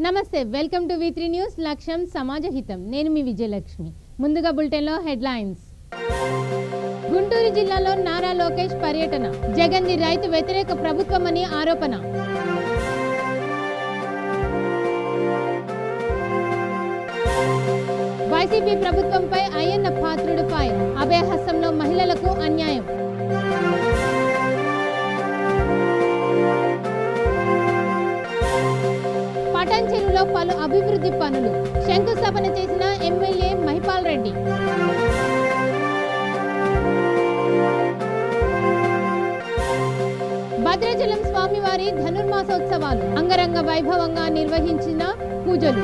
నమస్తే, welcome to V3 news. లక్ష్యం సమాజ హితం. నేను మీ విజయలక్ష్మి. ముందుగా బులెటిన్లో హెడ్లైన్స్. గుంటూరు జిల్లాలో నారా లోకేష్ పర్యటన. జగన్ది రైతు వ్యతిరేక ప్రభుత్వమని ఆరోపణ. వైసీపీ ప్రభుత్వంపై అయ్యన్న పాత్రుడు ఫైర్. అభయహస్తంలో మహిళలకు అన్యాయం. పటాన్ చెరువులో పలు అభివృద్ధి పనులు. శంకుస్థాపన చేసిన ఎమ్మెల్యే మహిపాల్ రెడ్డి. భద్రాచలం స్వామివారి ధనుర్మాసోత్సవాలు అంగరంగ వైభవంగా నిర్వహించిన పూజలు.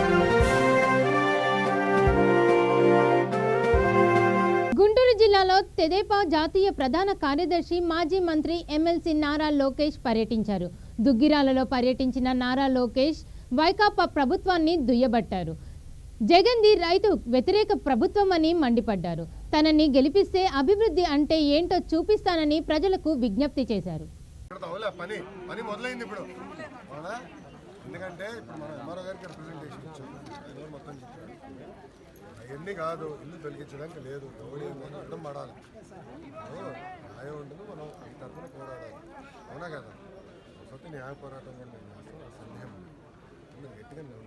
గుంటూరు జిల్లాలో తెదేపా జాతీయ ప్రధాన కార్యదర్శి మాజీ మంత్రి ఎమ్మెల్సీ నారా లోకేష్ పర్యటించారు. దుగ్గిరాలలో పర్యటించిన నారా లోకేష్ వైకాపా ప్రభుత్వాన్ని దుయ్యబట్టారు. జగన్ది రైతు వ్యతిరేక ప్రభుత్వమని మండిపడ్డారు. తనని గెలిపిస్తే అభివృద్ధి అంటే ఏంటో చూపిస్తానని ప్రజలకు విజ్ఞప్తి చేశారు. అవన్నీ కాదు, ఇల్లు తొలగించడానికి లేదు, ఎవరు అడ్డం పడాలి, న్యాయం ఉంటుంది, మనం ఈ తరఫున పోరాడాలి. అవునా కదా? ఒకటి న్యాయ పోరాటం కూడా నేను చేస్తాను, సందేహం నేను గట్టిగా నేను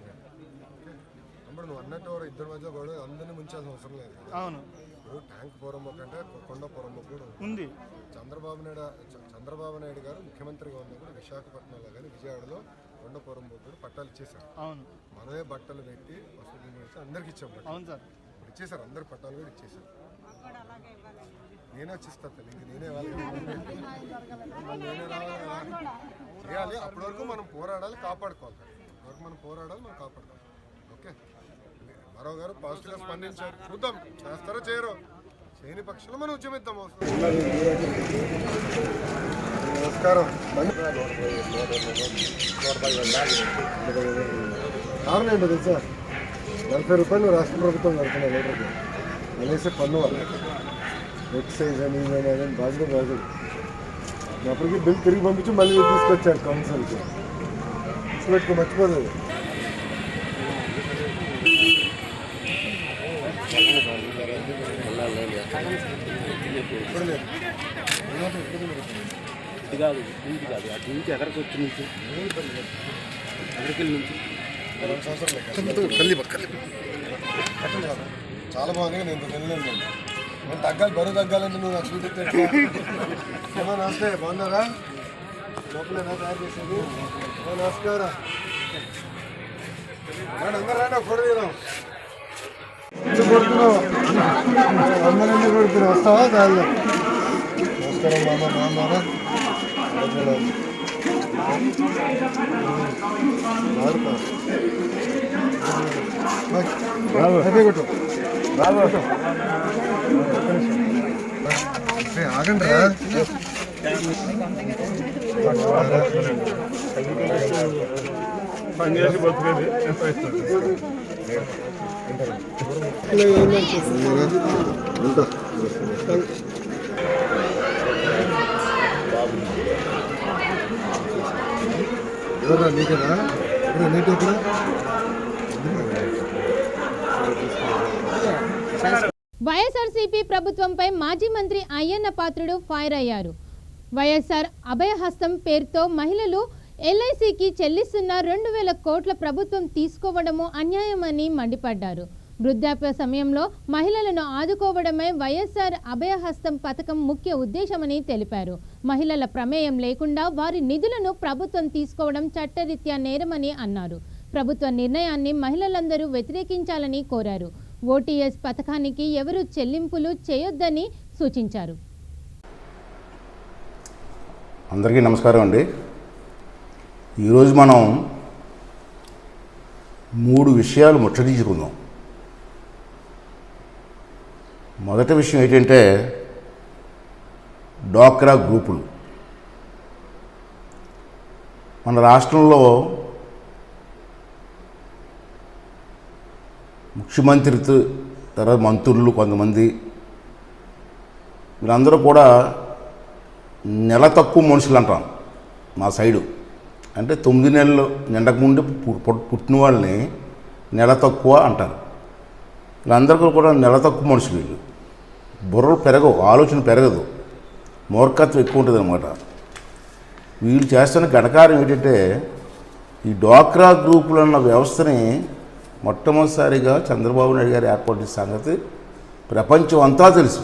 అప్పుడు నువ్వు అన్నట్టు ఇద్దరి మధ్య కూడా అందరినీ ముంచాల్సిన అవసరం లేదు. అవును, ఇప్పుడు ట్యాంక్ పొరమ్మకు అంటే కొండ పొరమ్మకు కూడా ఉంది. చంద్రబాబు నాయుడు గారు ముఖ్యమంత్రిగా ఉన్నప్పుడు విశాఖపట్నంలో కానీ విజయవాడలో కొండ పొరమ్మకు కూడా పట్టాలు ఇచ్చేసారు. అవును, మనమే బట్టలు పెట్టి వసూలు అందరికి ఇచ్చాం. అవును సార్, ఇప్పుడు ఇచ్చేసారు, అందరికి పట్టాలు కూడా ఇచ్చేసారు. నేనే వచ్చిస్తాను, ఇంక నేనే చేయాలి. అప్పటి వరకు మనం పోరాడాలి, కాపాడుకోవాలి. అప్పటివరకు మనం పోరాడాలి, మనం కాపాడుకోవాలి. ఓకే, మరో గారు పాజిటివ్గా స్పందించారు. చూద్దాం చేస్తారో చేయరో, చేయని పక్షంలో మనం ఉద్యమిద్దాం. నమస్కారం. కారణం ఏంటో తెలుసా? 40 రూపాయలు రాష్ట్ర ప్రభుత్వం కడుతున్నా లీటర్కి అనేసి పన్ను వాళ్ళు ఎక్సైజ్ అని అని బాధ్యత కాదు. అప్పటికి బిల్ తిరిగి పంపించి మళ్ళీ తీసుకొచ్చారు కౌన్సిల్కి. తీసుకుపెట్టుకో, మర్చిపోదు. ఇప్పుడు లేదు, ఇది కాదు, ఇంటి కాదు, అటు నుంచి ఎక్కడికి వచ్చి నుంచి ఎక్కడికి నుంచి 2 సంవత్సరాలు చాలా బాగుంది. నేను వెళ్ళలేదు, నేను తగ్గాలి, బరువు తగ్గాలంటే నువ్వు నాకు చూపిస్తే ఏమో. నమస్తే, బాగున్నారా? లోపలేనా తయారు చేసేది? నమస్కారం. అందరూ రండి, ఫోటో తీద్దాం. కొడుతున్నావు, అందరూ కొడుతున్నావు, వస్తావా? దాని నమస్కారం మామ, బాగున్నారా? ఆగండి రా. పనిచేసి బతుకేది ఎవరా? నీకేనా? ఇప్పుడు నీటి ఎక్కడ? వైఎస్ఆర్సీపీ ప్రభుత్వంపై మాజీ మంత్రి అయ్యన్న పాత్రుడు ఫైర్ అయ్యారు. వైఎస్ఆర్ అభయహస్తం పేరుతో మహిళలు ఎల్ఐసికి చెల్లిస్తున్న 2,000 కోట్ల ప్రభుత్వం తీసుకోవడము అన్యాయమని మండిపడ్డారు. వృద్ధాప్య సమయంలో మహిళలను ఆదుకోవడమే వైఎస్ఆర్ అభయహస్తం పథకం ముఖ్య ఉద్దేశమని తెలిపారు. మహిళల ప్రమేయం లేకుండా వారి నిధులను ప్రభుత్వం తీసుకోవడం చట్టరీత్యా నేరమని అన్నారు. ప్రభుత్వ నిర్ణయాన్ని మహిళలందరూ వ్యతిరేకించాలని కోరారు. ఓటీఎస్ పథకానికి ఎవరూ చెల్లింపులు చేయొద్దని సూచించారు. అందరికీ నమస్కారం అండి. ఈరోజు మనం 3 విషయాలు ముచ్చటించుకుందాం. మొదటి విషయం ఏంటంటే డ్వాక్రా గ్రూపులు. మన రాష్ట్రంలో ముఖ్యమంత్రితో తర్వాత మంత్రులు కొంతమంది వీళ్ళందరూ కూడా నెల తక్కువ మనుషులు అంటాం మా సైడు. అంటే 9 నెలలు నిండకముందు పుట్టిన వాళ్ళని నెల తక్కువ అంటారు. వీళ్ళందరికీ కూడా నెల తక్కువ మనుషులు వీళ్ళు. బుర్రలు పెరగవు, ఆలోచన పెరగదు, మూర్ఖత్వం ఎక్కువ ఉంటుంది అన్నమాట. వీళ్ళు చేస్తున్న ఘనకార్యం ఏంటంటే ఈ డ్వాక్రా గ్రూపులు అన్న వ్యవస్థని మొట్టమొదటిసారిగా చంద్రబాబు నాయుడు గారు ఏర్పాటు చేసిన సంగతి ప్రపంచం అంతా తెలుసు.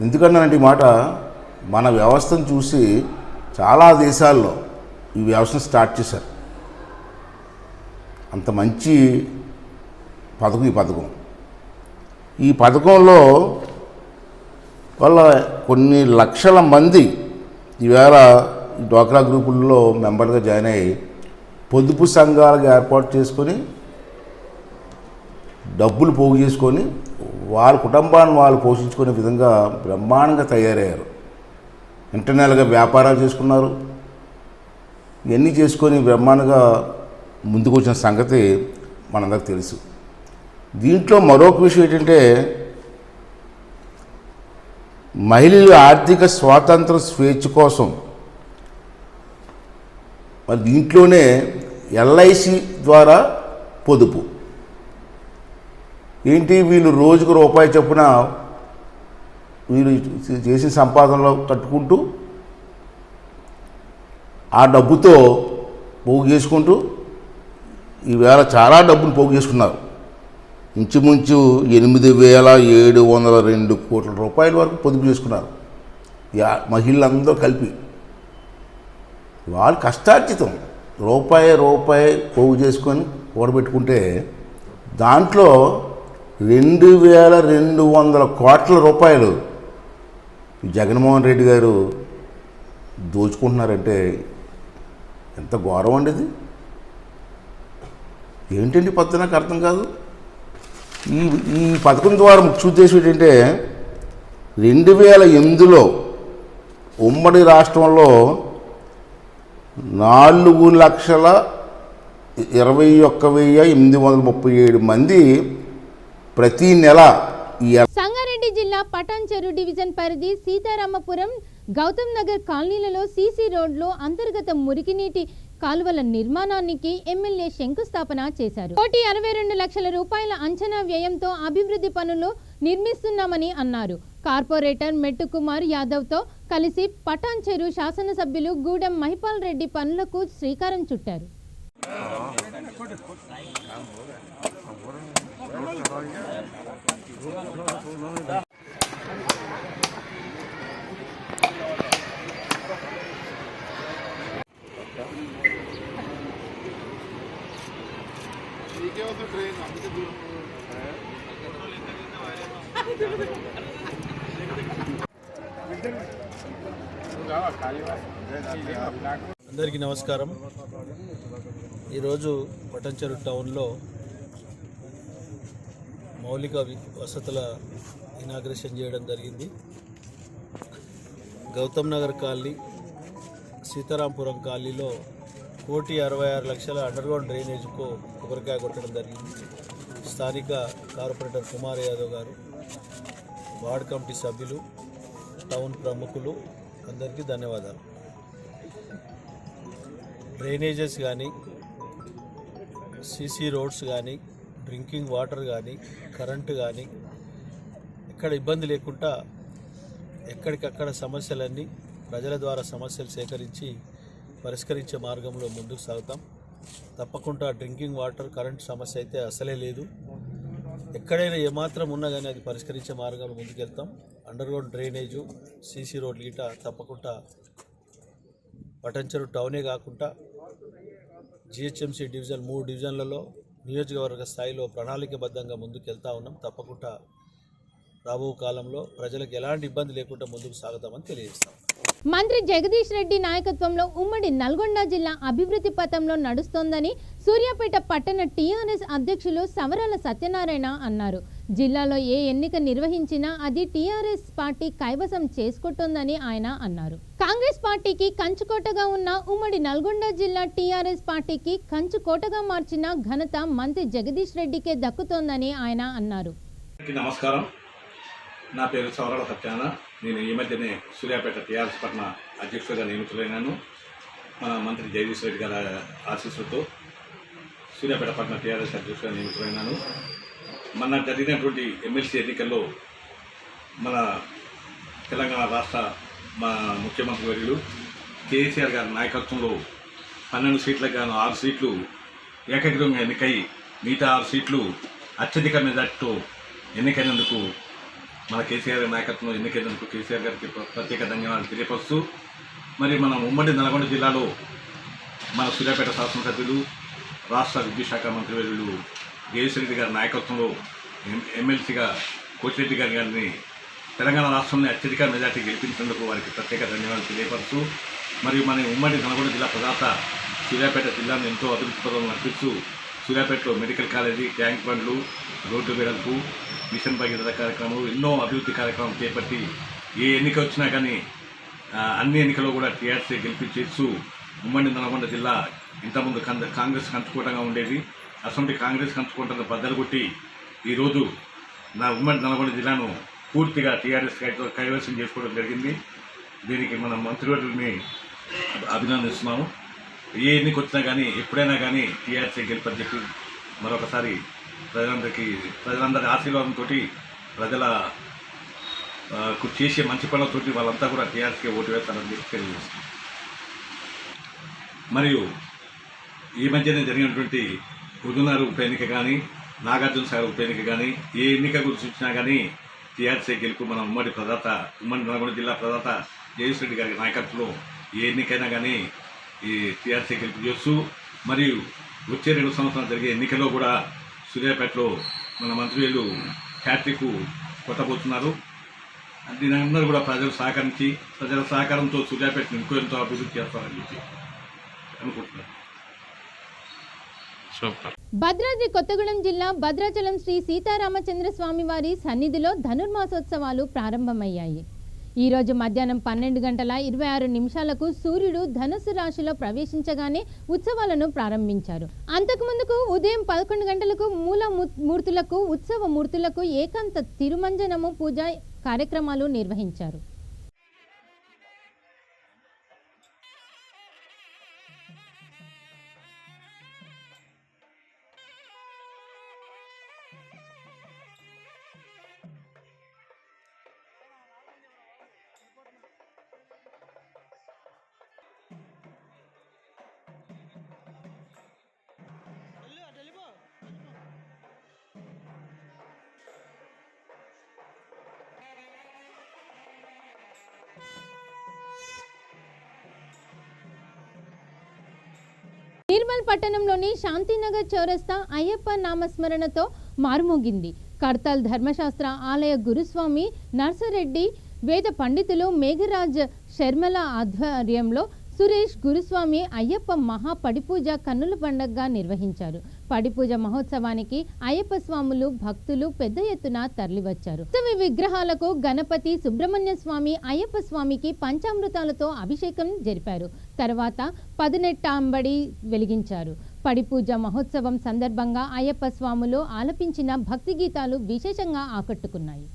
ఎందుకన్నానంటే ఈ మాట, మన వ్యవస్థను చూసి చాలా దేశాల్లో ఈ వ్యవస్థను స్టార్ట్ చేశారు. అంత మంచి పథకం ఈ పథకంలో వాళ్ళ కొన్ని లక్షల మంది ఈవేళ ఈ డ్వాక్రా గ్రూపుల్లో మెంబర్గా జాయిన్ అయ్యి పొదుపు సంఘాలుగా ఏర్పాటు చేసుకొని డబ్బులు పోగు చేసుకొని వాళ్ళ కుటుంబాన్ని వాళ్ళు పోషించుకునే విధంగా బ్రహ్మాండంగా తయారయ్యారు. ఇంటర్నల్గా వ్యాపారాలు చేసుకున్నారు. ఇవన్నీ చేసుకొని బ్రహ్మాండంగా ముందుకు వచ్చిన సంగతి మనందరికి తెలుసు. దీంట్లో మరొక విషయం ఏంటంటే మహిళల ఆర్థిక స్వాతంత్ర స్వేచ్ఛ కోసం మరి దీంట్లోనే ఎల్ఐసి ద్వారా పొదుపు ఏంటి, వీళ్ళు రోజుకు రూపాయి చొప్పున వీళ్ళు చేసిన సంపాదనలో కట్టుకుంటూ ఆ డబ్బుతో పోగు చేసుకుంటూ ఈవేళ చాలా డబ్బులు పోగు చేసుకున్నారు. ఇంచుమించు 8,702 కోట్ల రూపాయల వరకు పొదుపు చేసుకున్నారు మహిళలందరూ కలిపి. వాళ్ళు కష్టార్జితం రూపాయి పోగు చేసుకొని కూడబెట్టుకుంటే దాంట్లో 2,200 కోట్ల రూపాయలు జగన్మోహన్ రెడ్డి గారు దోచుకుంటున్నారంటే ఎంత ఘోరం అండి ఇది. ఏంటండి పద్ధతి నాకు అర్థం కాదు. ఈ పథకం ద్వారా ముఖ్య ఉద్దేశం ఏంటంటే 2008లో ఉమ్మడి రాష్ట్రంలో 4,21,837 మంది ప్రతి నెల సంగారెడ్డి జిల్లా పటాన్చెరు డివిజన్ పరిధి సీతారామపురం గౌతమ్ నగర్ కాలనీలలో సీసీ రోడ్లు అంతర్గత మురికినీటి కాలువల నిర్మాణానికి ఎమ్మెల్యే శంకుస్థాపన చేశారు. 162 లక్షల రూపాయల అంచనా వ్యయంతో అభివృద్ధి పనులు నిర్మిస్తున్నామని అన్నారు. కార్పొరేటర్ మెట్టు కుమార్ యాదవ్తో కలిసి పటాన్చెరు శాసనసభ్యులు గూడెం మహిపాల్ రెడ్డి పనులకు శ్రీకారం చుట్టారు. అందరికీ నమస్కారం. ఈరోజు పటాన్చెరు టౌన్లో మౌలిక వసతుల ఇనాగ్రేషన్ చేయడం జరిగింది. గౌతమ్ నగర్ కాలనీ, సీతారాంపురం కాలనీలో 1,66,00,000 అండర్గ్రౌండ్ డ్రైనేజ్కు కొబ్బరికాయ కొట్టడం జరిగింది. స్థానిక కార్పొరేటర్ కుమార్ యాదవ్ గారు, వార్డ్ కమిటీ సభ్యులు, టౌన్ ప్రముఖులు అందరికీ ధన్యవాదాలు. డ్రైనేజెస్ కానీ, సీసీ రోడ్స్ కానీ, డ్రింకింగ్ వాటర్ కానీ, కరెంటు కానీ ఎక్కడ ఇబ్బంది లేకుండా ఎక్కడికక్కడ సమస్యలన్నీ ప్రజల ద్వారా సమస్యలు సేకరించి పరిష్కరించే మార్గంలో ముందుకు సాగుతాం. తప్పకుండా డ్రింకింగ్ వాటర్, కరెంట్ సమస్య అయితే అసలే లేదు. ఎక్కడైనా ఏమాత్రం ఉన్నా కానీ అది పరిష్కరించే మార్గంలో ముందుకెళ్తాం. అండర్గ్రౌండ్ డ్రైనేజు, సీసీ రోడ్లు గిట తప్పకుండా పటాన్చెరు టౌనే కాకుండా జిహెచ్ఎంసీ డివిజన్ 3 డివిజన్లలో నియోజకవర్గ స్థాయిలో ప్రణాళికబద్ధంగా ముందుకెళ్తా ఉన్నాం. తప్పకుండా రాబో కాలంలో ప్రజలకు ఎలాంటి ఇబ్బంది లేకుండా ముందుకు సాగుతామని తెలియజేస్తాం. మంత్రి జగదీష్ రెడ్డి నాయకత్వంలో ఉమ్మడి నల్గొండ జిల్లా అభివృద్ధి పథంలో నడుస్తోందని సూర్యాపేట పట్టణ టీఆర్ఎస్ అధ్యక్షులు సవరాల సత్యనారాయణ అన్నారు. జిల్లాలో ఏ ఎన్నిక నిర్వహించినా అది టీఆర్ఎస్ పార్టీ కైవసం చేసుకుంటోందని ఆయన అన్నారు. కాంగ్రెస్ పార్టీకి కంచుకోటగా ఉన్న ఉమ్మడి నల్గొండ జిల్లా టీఆర్ఎస్ పార్టీకి కంచుకోటగా మార్చిన ఘనత మంత్రి జగదీష్ రెడ్డికే దక్కుతోందని ఆయన అన్నారు. నమస్కారం, నా పేరు సవరాల సత్యనారాయణ. నేను ఈ మధ్యనే సూర్యాపేట టీఆర్ఎస్ పట్టణ అధ్యక్షుడిగా నియమితులైనాను. మన మంత్రి జగదీష్ రెడ్డి గారి ఆశీస్సులతో సూర్యాపేట పట్టణ టీఆర్ఎస్ అధ్యక్షుడిగా నియమితులైనాను. మొన్న జరిగినటువంటి ఎమ్మెల్సీ ఎన్నికల్లో మన తెలంగాణ రాష్ట్ర మా ముఖ్యమంత్రి వర్యులు కేసీఆర్ గారి నాయకత్వంలో 12 సీట్లకు గాను 6 సీట్లు ఏకగ్రీవంగా ఎన్నికై మిగతా 6 సీట్లు అత్యధిక మెజార్టీతో ఎన్నికైనందుకు మన కేసీఆర్ నాయకత్వంలో ఎన్నికైనందుకు కేసీఆర్ గారికి ప్రత్యేక ధన్యవాదాలు తెలియపరుస్తూ, మరి మన ఉమ్మడి నల్గొండ జిల్లాలో మన సూర్యాపేట శాసనసభ్యులు రాష్ట్ర విద్యుత్ శాఖ మంత్రి వర్యులు జగదీష్ రెడ్డి గారి నాయకత్వంలో ఎమ్మెల్సీగా కోటిరెడ్డి గారిని తెలంగాణ రాష్ట్రంలో అత్యధిక మెజార్టీ గెలిపించినందుకు వారికి ప్రత్యేక ధన్యవాదాలు తెలియపరుస్తూ, మరియు మన ఉమ్మడి నల్గొండ జిల్లా ప్రదాత సూర్యాపేట జిల్లాను ఎంతో అభివృద్ధి పదంలో నడిపిస్తూ సూర్యాపేటలో మెడికల్ కాలేజీ, ట్యాంక్ బండ్లు, రోడ్డు వెడల్పు, మిషన్ భగీరథ కార్యక్రమాలు, ఎన్నో అభివృద్ధి కార్యక్రమాలు చేపట్టి ఏ ఎన్నిక వచ్చినా కానీ అన్ని ఎన్నికల్లో కూడా టీఆర్ఎస్ గెలిపించేస్తూ ఉమ్మడి నల్గొండ జిల్లా ఇంతకుముందు కాంగ్రెస్ కంచుకోవడంగా ఉండేది. అసలు కాంగ్రెస్ కంచుకోవడం బద్దలు కొట్టి ఈరోజు నా ఉమ్మడి నల్గొండ జిల్లాను పూర్తిగా టీఆర్ఎస్ కైవసం చేసుకోవడం జరిగింది. దీనికి మన మంత్రివర్యుల్ని అభినందిస్తున్నాము. ఏ ఎన్నిక వచ్చినా కానీ ఎప్పుడైనా కానీ టీఆర్ఎస్ గెలుపని చెప్పి మరొకసారి ప్రజలందరి ఆశీర్వాదంతో ప్రజల చేసే మంచి పనులతోటి వాళ్ళంతా కూడా టీఆర్ఎస్కి ఓటు వేస్తారని చెప్పి తెలియజేస్తుంది. మరియు ఈ మధ్యనే జరిగినటువంటి హుజూర్నగర్ ఉప ఎన్నిక కానీ, నాగార్జున సాగర్ ఉప ఎన్నిక కానీ, ఏ ఎన్నిక గురించి వచ్చినా కానీ టీఆర్ఎస్ గెలుపు మన ఉమ్మడి నల్గొండ జిల్లా ప్రదాత జగదీష్ రెడ్డి గారి నాయకత్వంలో ఏ ఎన్నికైనా కానీ ఈ టీఆర్ఎస్ గెలుపు చేస్తూ, మరియు వచ్చే 2 సంవత్సరాలు జరిగే ఎన్నికల్లో కూడా సూర్యాపేటలో మన మంత్రులు హ్యాట్రిక్ కొట్టబోతున్నారు. దీని అందరూ కూడా ప్రజల సహకారంతో సూర్యాపేటను ఎంతో అభివృద్ధి చేస్తారని చెప్పి అనుకుంటున్నారు. భద్రాద్రి కొత్తగూడెం జిల్లా భద్రాచలం శ్రీ సీతారామచంద్ర స్వామి వారి సన్నిధిలో ధనుర్మాసోత్సవాలు ప్రారంభమయ్యాయి. ఈరోజు మధ్యాహ్నం 12:26 సూర్యుడు ధనుసు రాశిలో ప్రవేశించగానే ఉత్సవాలను ప్రారంభించారు. అంతకుముందుకు ఉదయం 11 గంటలకు మూలమూర్తులకు, ఉత్సవ మూర్తులకు ఏకాంత తిరుమంజనము పూజ కార్యక్రమాలు నిర్వహించారు. నిర్మల్ పట్టణంలోని శాంతినగర్ చౌరస్తా అయ్యప్ప నామస్మరణతో మారుమోగింది. కర్తాల్ ధర్మశాస్త్ర ఆలయ గురుస్వామి నర్సరెడ్డి, వేద పండితులు మేఘరాజ్ శర్మల ఆధ్వర్యంలో సురేష్ గురుస్వామి అయ్యప్ప మహా పడిపూజ కన్నుల పండుగగా నిర్వహించారు. పడిపూజ మహోత్సవానికి అయ్యప్ప స్వాములు, భక్తులు పెద్ద ఎత్తున తరలివచ్చారు. ఉత్సవ విగ్రహాలకు గణపతి, సుబ్రహ్మణ్య స్వామి, అయ్యప్ప స్వామికి పంచామృతాలతో అభిషేకం జరిపారు. తర్వాత పదునెట్టాంబడి వెలిగించారు. పడిపూజ మహోత్సవం సందర్భంగా అయ్యప్ప స్వాములు ఆలపించిన భక్తి గీతాలు విశేషంగా ఆకట్టుకున్నాయి.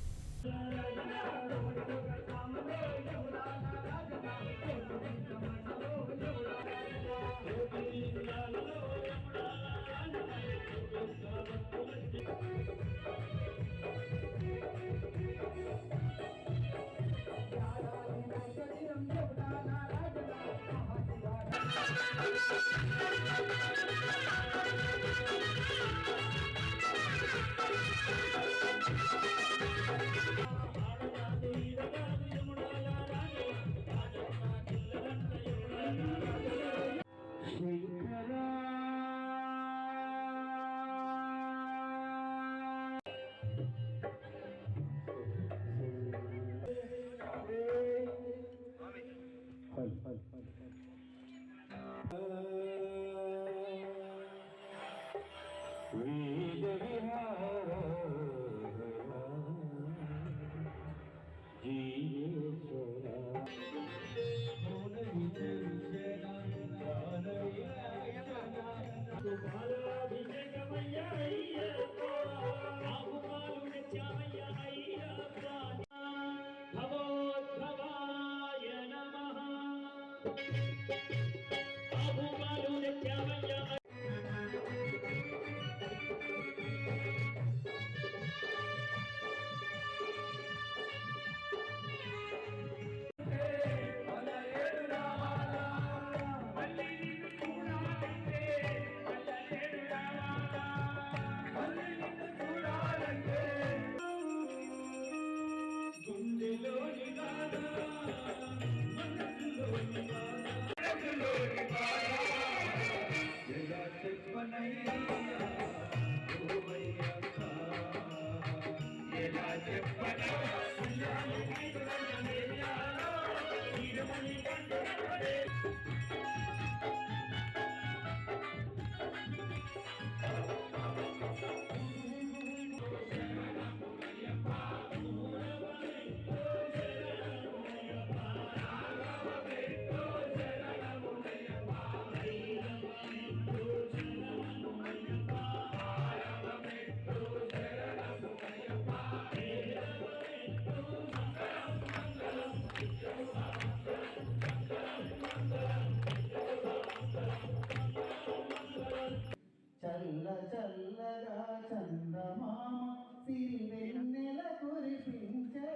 చల్ల చల్లగా చందమామ సిరివెన్నెల కురిపించే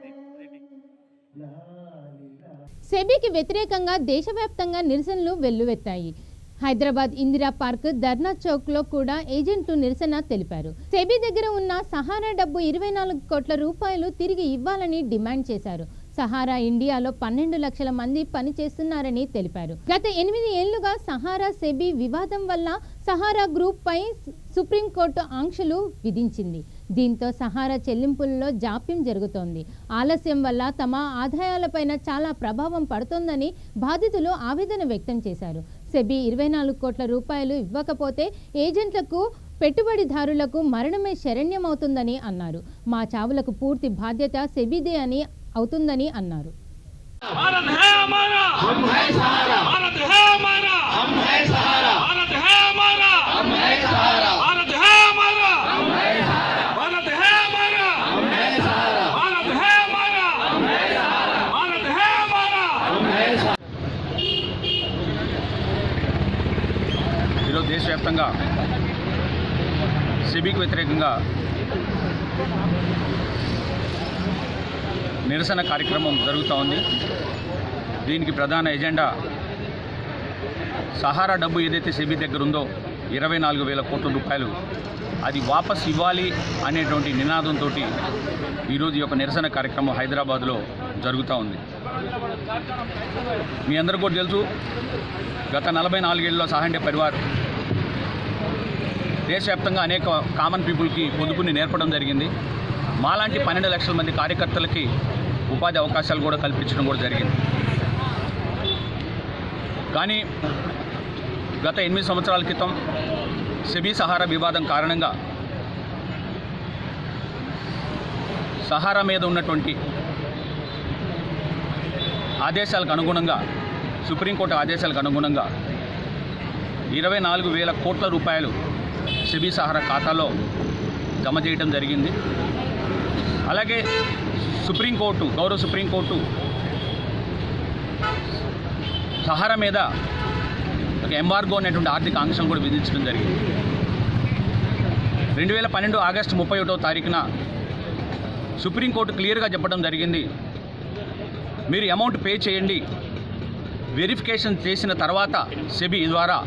లాలిలా. సెబీకి వ్యతిరేకంగా దేశవ్యాప్తంగా నిరసనలు వెల్లువెత్తాయి. హైదరాబాద్ ఇందిరా పార్క్, ధర్నా చౌక్లో కూడా ఏజెంట్లు నిరసన తెలిపారు. సెబీ దగ్గర ఉన్న సహారా డబ్బు 24 కోట్ల రూపాయలు తిరిగి ఇవ్వాలని డిమాండ్ చేశారు. సహారా ఇండియాలో 12 లక్షల మంది పనిచేస్తున్నారని తెలిపారు. గత 8 ఏళ్లుగా సహారా సెబీ వివాదం వల్ల సహారా గ్రూప్ పై సుప్రీంకోర్టు ఆంక్షలు విధించింది. దీంతో సహారా చెల్లింపుల్లో జాప్యం జరుగుతోంది. ఆలస్యం వల్ల తమ ఆదాయాలపైన చాలా ప్రభావం పడుతోందని బాధితులు ఆవేదన వ్యక్తం చేశారు. సెబీ 24 కోట్ల రూపాయలు ఇవ్వకపోతే ఏజెంట్లకు, పెట్టుబడిదారులకు మరణమే శరణ్యమవుతుందని అన్నారు. మా చావులకు పూర్తి బాధ్యత సెబీదే అని అవుతుందని అన్నారు. भारत है हमारा, हम है सहारा। भारत है हमारा, हम है सहारा। भारत है हमारा, हम है सहारा। भारत है हमारा, हम है सहारा। भारत है हमारा, हम है सहारा। भारत है हमारा, हम है सहारा। भारत है हमारा, हम है सहारा। ఈరోజు దేశవ్యాప్తంగా సెబీకి వ్యతిరేకంగా నిరసన కార్యక్రమం జరుగుతూ ఉంది. దీనికి ప్రధాన ఎజెండా సహారా డబ్బు ఏదైతే సెబీ దగ్గర ఉందో 24,000 కోట్ల రూపాయలు అది వాపస్ ఇవ్వాలి అనేటువంటి నినాదంతో ఈరోజు ఈ యొక్క నిరసన కార్యక్రమం హైదరాబాద్లో జరుగుతూ ఉంది. మీ అందరికీ కూడా తెలుసు, గత 44 ఏళ్ళలో సహాండే పరివార్ దేశవ్యాప్తంగా అనేక కామన్ పీపుల్కి పొదుపుని నేర్పడం జరిగింది. మాలాంటి 12 లక్షల మంది కార్యకర్తలకి ఉపాధి అవకాశాలు కూడా కల్పించడం కూడా జరిగింది. కానీ గత 8 సంవత్సరాల క్రితం సెబీ సహారా వివాదం కారణంగా సహారా మీద ఉన్నటువంటి ఆదేశాలకు అనుగుణంగా, సుప్రీంకోర్టు ఆదేశాలకు అనుగుణంగా 24,000 కోట్ల రూపాయలు సెబీ సహారా ఖాతాలో జమ చేయడం జరిగింది. అలాగే సుప్రీంకోర్టు, గౌరవ సుప్రీంకోర్టు సహారా మీద ఒక ఎంబార్గో అనేటువంటి ఆర్థిక ఆంక్షలు కూడా విధించడం జరిగింది. 2012 ఆగస్టు 31వ తారీఖున సుప్రీంకోర్టు క్లియర్గా చెప్పడం జరిగింది, మీరు అమౌంట్ పే చేయండి, వెరిఫికేషన్ చేసిన తర్వాత సెబీ ద్వారా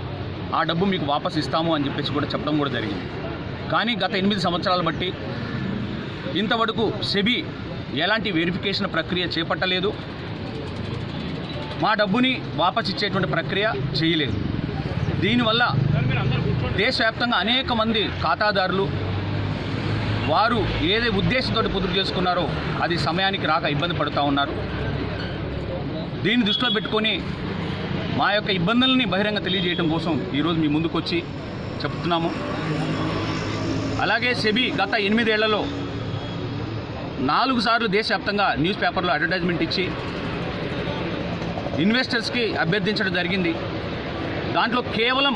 ఆ డబ్బు మీకు వాపస్ ఇస్తాము అని చెప్పేసి కూడా చెప్పడం కూడా జరిగింది. కానీ గత 8 సంవత్సరాలు బట్టి ఇంతవరకు సెబీ ఎలాంటి వెరిఫికేషన్ ప్రక్రియ చేపట్టలేదు, మా డబ్బుని వాపస్ ఇచ్చేటువంటి ప్రక్రియ చేయలేదు. దీనివల్ల దేశవ్యాప్తంగా అనేక మంది ఖాతాదారులు వారు ఏదే ఉద్దేశంతో పొదుపు చేసుకున్నారో అది సమయానికి రాక ఇబ్బంది పడుతూ ఉన్నారు. దీన్ని దృష్టిలో పెట్టుకొని మా యొక్క ఇబ్బందులని బహిరంగ తెలియజేయడం కోసం ఈరోజు మీ ముందుకు వచ్చి చెప్తున్నాము. అలాగే సెబీ గత 8 ఏళ్లలో 4 సార్లు దేశవ్యాప్తంగా న్యూస్ పేపర్లో అడ్వర్టైజ్మెంట్ ఇచ్చి ఇన్వెస్టర్స్కి అభ్యర్థించడం జరిగింది. దాంట్లో కేవలం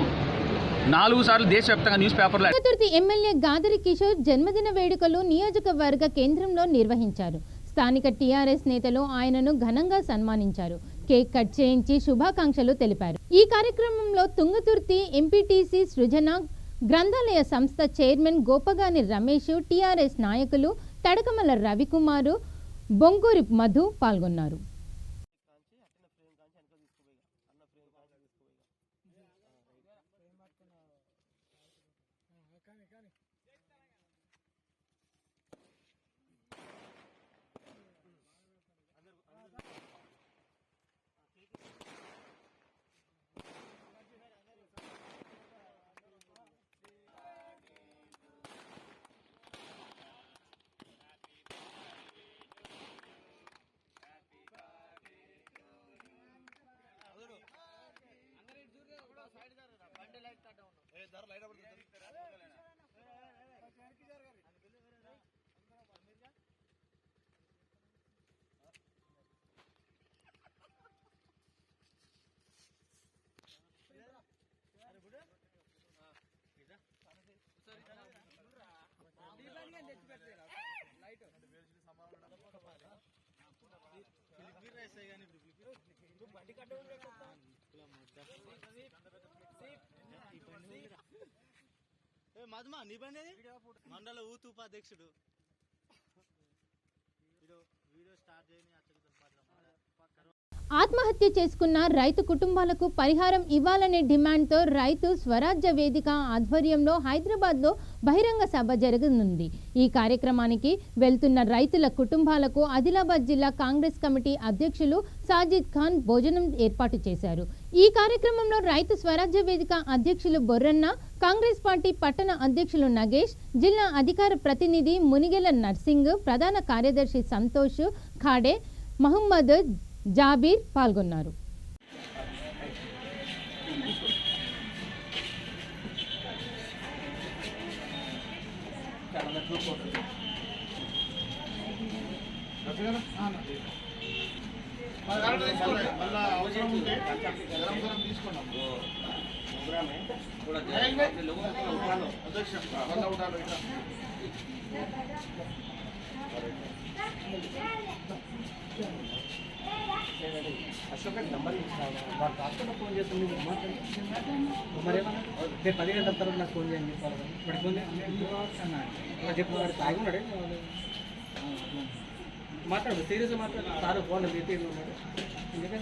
4 సార్లు దేశవ్యాప్తంగా న్యూస్ పేపర్లో. తుర్తి ఎమ్మెల్యే గాదరి కిషోర్ జన్మదిన వేడుకలు నియోజకవర్గ కేంద్రంలో నిర్వహించారు. స్థానిక టీఆర్ఎస్ నేతలు ఆయనను ఘనంగా సన్మానించారు. కేక్ కట్ చేయించి శుభాకాంక్షలు తెలిపారు. ఈ కార్యక్రమంలో తుంగతుర్తి ఎంపీటీసీ సృజన, గ్రంథాలయ సంస్థ చైర్మన్ గోపగాని రమేష్, టీఆర్ఎస్ నాయకులు తడకమల రవికుమారు, బొంగూరి మధు పాల్గొన్నారు. మధుమా నీ బండి మండల ఊతు ఉపాధ్యక్షుడు వీడియో స్టార్ట్ చేయని. ఆత్మహత్య చేసుకున్న రైతు కుటుంబాలకు పరిహారం ఇవ్వాలనే డిమాండ్తో రైతు స్వరాజ్య వేదిక ఆధ్వర్యంలో హైదరాబాద్లో బహిరంగ సభ జరగనుంది. ఈ కార్యక్రమానికి వెళ్తున్న రైతుల కుటుంబాలకు ఆదిలాబాద్ జిల్లా కాంగ్రెస్ కమిటీ అధ్యక్షులు సాజిద్ ఖాన్ భోజనం ఏర్పాటు చేశారు. ఈ కార్యక్రమంలో రైతు స్వరాజ్య వేదిక అధ్యక్షులు బొర్రన్న, కాంగ్రెస్ పార్టీ పట్టణ అధ్యక్షులు నగేష్, జిల్లా అధికార ప్రతినిధి మునిగెల నర్సింగ్, ప్రధాన కార్యదర్శి సంతోష్ ఖాడే, మహమ్మద్ జాబీర్ పాల్గొన్నారు. అశోక్ నంబర్ డాక్టర్ ఫోన్ చేస్తాను, మరేమన్నా 10 గంటల తర్వాత నాకు ఫోన్ చేయండి. ఇప్పుడు ఫోన్ చెప్పు, వాడు తాగి ఉన్నాడే, మాట్లాడు సీరియస్గా మాట్లాడు. సార్ ఫోన్ బీపీ ఉన్నాడు ఎందుకంటే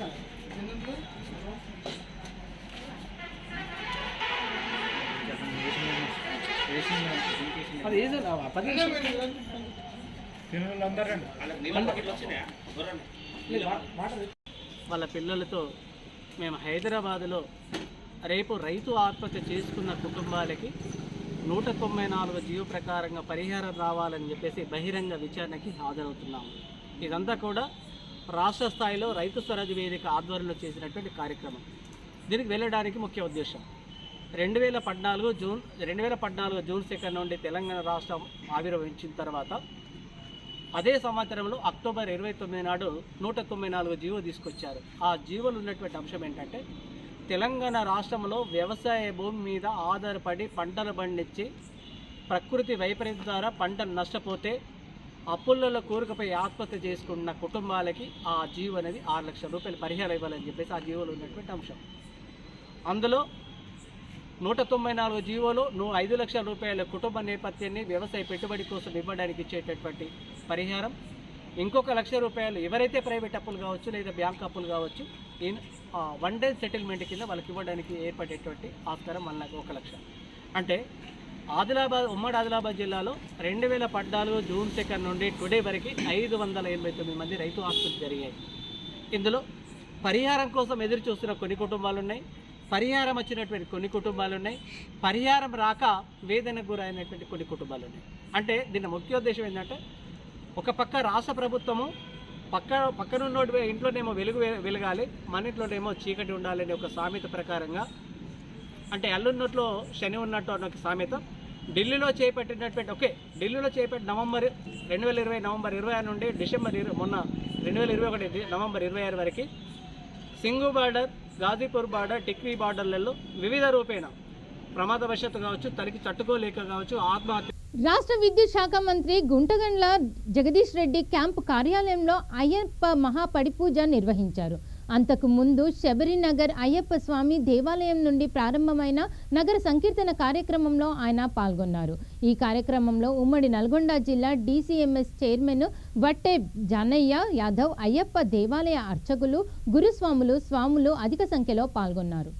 అది ఏ సార్ 10 వాళ్ళ పిల్లలతో మేము హైదరాబాదులో రేపు రైతు ఆత్మహత్య చేసుకున్న కుటుంబాలకి 194 జీవో ప్రకారంగా పరిహారం రావాలని చెప్పేసి బహిరంగ విచారణకి హాజరవుతున్నాము. ఇదంతా కూడా రాష్ట్ర స్థాయిలో రైతు స్వరాజ్య వేదిక ఆధ్వర్యంలో చేసినటువంటి కార్యక్రమం. దీనికి వెళ్ళడానికి ముఖ్య ఉద్దేశం 2014 జూన్ 2 నుండి తెలంగాణ రాష్ట్రం ఆవిర్భవించిన తర్వాత అదే సంవత్సరంలో అక్టోబర్ 29 నాడు 194 జీవో తీసుకొచ్చారు. ఆ జీవోలు ఉన్నటువంటి అంశం ఏంటంటే తెలంగాణ రాష్ట్రంలో వ్యవసాయ భూమి మీద ఆధారపడి పంటలు పండించి ప్రకృతి వైపరీత్యం ద్వారా పంటలు నష్టపోతే అప్పులలో కూరుకుపోయి ఆత్మహత్య చేసుకున్న కుటుంబాలకి ఆ జీవో అనేది 6 లక్షల రూపాయలు పరిహారం ఇవ్వాలని చెప్పేసి ఆ జీవోలో ఉన్నటువంటి అంశం. అందులో 194 జీవోలో 5 లక్షల రూపాయల కుటుంబ నేపథ్యాన్ని వ్యవసాయ పెట్టుబడి కోసం ఇవ్వడానికి ఇచ్చేటటువంటి పరిహారం, ఇంకొక 1 లక్ష రూపాయలు ఎవరైతే ప్రైవేట్ అప్పులు కావచ్చు లేదా బ్యాంక్ అప్పులు కావచ్చు వన్ డే సెటిల్మెంట్ కింద వాళ్ళకి ఇవ్వడానికి ఏర్పడేటువంటి ఆస్కారం 1 లక్ష. అంటే ఉమ్మడి ఆదిలాబాద్ జిల్లాలో 2014 జూన్ 2 నుండి టుడే వరకు 589 మంది రైతు ఆత్మహత్యలు జరిగాయి. ఇందులో పరిహారం కోసం ఎదురు చూస్తున్న కొన్ని కుటుంబాలు ఉన్నాయి, పరిహారం వచ్చినటువంటి కొన్ని కుటుంబాలు ఉన్నాయి, పరిహారం రాక వేదనకు గురైనటువంటి కొన్ని కుటుంబాలు ఉన్నాయి. అంటే దీని ముఖ్య ఉద్దేశం ఏంటంటే ఒక పక్క రాష్ట్ర ప్రభుత్వము పక్కనున్న ఇంట్లోనేమో వెలగాలి, మన ఇంట్లోనేమో చీకటి ఉండాలని ఒక సామెత ప్రకారంగా, అంటే అల్లున్నట్లో శని ఉన్నట్టు అన్న ఒక సామెత ఢిల్లీలో చేపట్టిన నవంబర్ 2020 నవంబర్ 26 నుండి డిసెంబర్ మొన్న 2021 నవంబర్ 26 వరకు సింగు బార్డర్, గాజీపూర్ బార్డర్, టిక్రీ బార్డర్లలో వివిధ రూపేణ ప్రమాదవశాత్తు కావచ్చు, తనకి తట్టుకోలేక కావచ్చు ఆత్మహత్య. రాష్ట్ర విద్యుత్ శాఖ మంత్రి గుంటగండ్ల జగదీష్ రెడ్డి క్యాంపు కార్యాలయంలో అయ్యప్ప మహాపడిపూజ నిర్వహించారు. అంతకు ముందు శబరినగర్ అయ్యప్ప స్వామి దేవాలయం నుండి ప్రారంభమైన నగర సంకీర్తన కార్యక్రమంలో ఆయన పాల్గొన్నారు. ఈ కార్యక్రమంలో ఉమ్మడి నల్గొండ జిల్లా DCMS చైర్మన్ వట్టే జానయ్య యాదవ్, అయ్యప్ప దేవాలయ అర్చకులు, గురుస్వాములు, స్వాములు అధిక సంఖ్యలో పాల్గొన్నారు.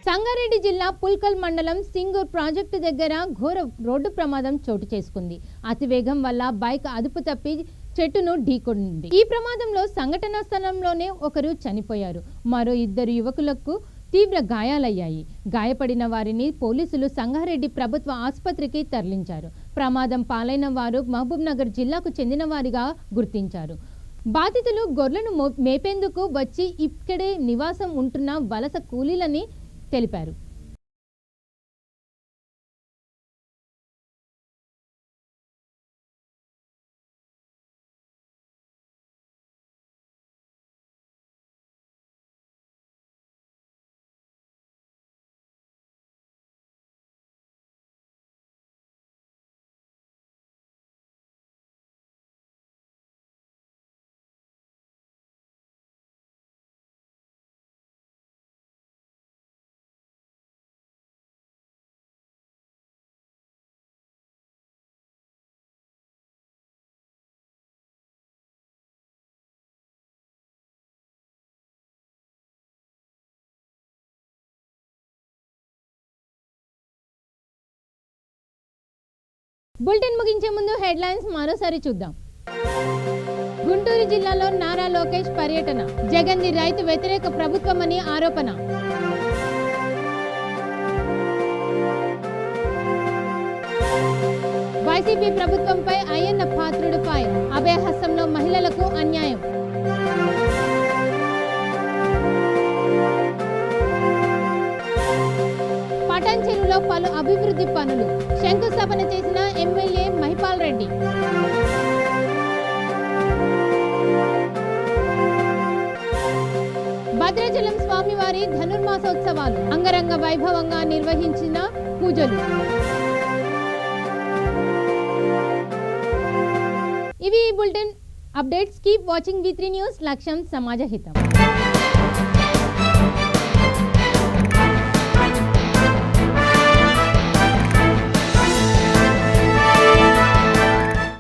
సంగారెడ్డి జిల్లా పుల్కల్ మండలం సింగూర్ ప్రాజెక్టు దగ్గర ఘోర రోడ్డు ప్రమాదం చోటు చేసుకుంది. అతివేగం వల్ల బైక్ అదుపు తప్పి చెట్టును ఢీకొంది. ఈ ప్రమాదంలో సంఘటనా స్థలంలోనే ఒకరు చనిపోయారు. మరో 2 యువకులకు తీవ్ర గాయాలయ్యాయి. గాయపడిన వారిని పోలీసులు సంగారెడ్డి ప్రభుత్వ ఆసుపత్రికి తరలించారు. ప్రమాదం పాలైన వారు మహబూబ్నగర్ జిల్లాకు చెందిన వారిగా గుర్తించారు. బాధితులు గొర్రెలను మేపేందుకు వచ్చి ఇక్కడే నివాసం ఉంటున్న వలస కూలీలని తెలిపారు. బులెటిన్ ముగించే ముందు హెడ్లైన్స్ మరోసారి చూద్దాం. గుంటూరు జిల్లాలో నారా లోకేష్ పర్యటన, జగన్ది రైతు వ్యతిరేక ప్రభుత్వమని ఆరోపణ. వైసీపీ ప్రభుత్వంపై అయ్యన్న పాత్రుడు ఫైర్, అభయహస్తంలో మహిళలకు అన్యాయం. పటాన్ చెరువులో పలు అభివృద్ధి పనులు, శంకుస్థాపన చేసిన ఎమ్మెల్యే మహిపాల్ రెడ్డి. భద్రాచలం స్వామివారి ధనుర్మాసోత్సవాలు, అంగరంగ వైభవంగా నిర్వహించిన పూజలు. ఇవి ఈ bulletin updates. Keep watching V3 news. లక్ష్యం సమాజ హితం.